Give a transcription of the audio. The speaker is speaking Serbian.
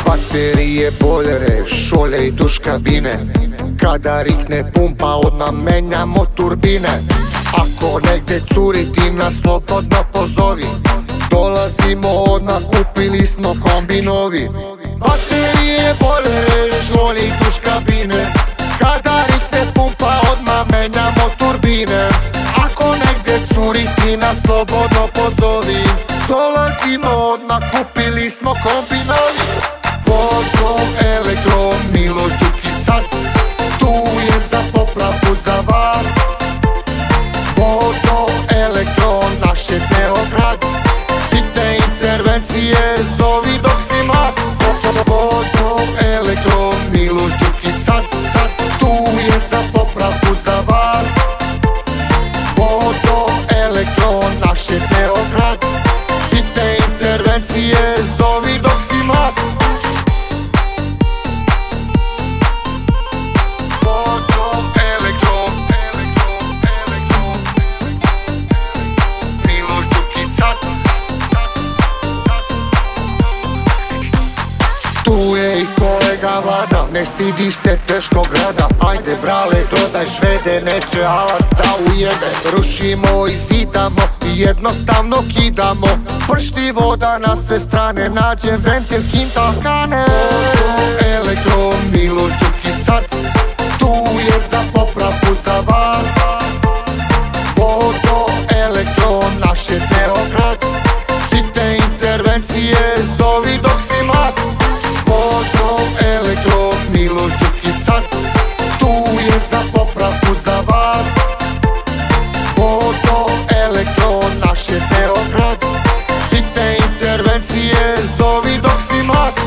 Baterije, bojlere, šolje i tuš kabine. Kada rikne pumpa odmah menjamo turbine. Ako negde curi ti nas slobodno pozovi, dolazimo odmah, kupili smo kombi novi. Baterije, bojlere, šolje i tuš kabine. Kada rikne pumpa odmah menjamo turbine. Ako negde curi ti nas slobodno pozovi, dolazimo odmah, kupili smo kombi novi. Vodo, elektro, Miloš Đukić sad tu je za popravku za vas. Vodo, elektro, naš je ceo grad, hitne intervencije zovi dok si mlad. Vodo, elektro, Miloš Đukić sad tu je za popravku za vas. Vodo, elektro, naš je ceo grad, hitne intervencije zovi dok si mlad. Tu je i kolega Vlada, ne stidi se teškog rada. Ajde brale, dodaj švede, neće alat da ujede. Rušimo i zidamo i jednostavno kidamo. Pršti voda na sve strane, nađem ventil kintal kane. Vodo, elektro, Miloš Đukić sad tu je za popravku za vas. Vodo, elektro, naš je ceo grad, hitne intervencije zovi dok si mlad. Vodo, elektro, Miloš Đukić sad tu je za popravku za vas. Vodo, elektro, naš je ceo grad, hitne intervencije zovi dok si mlad.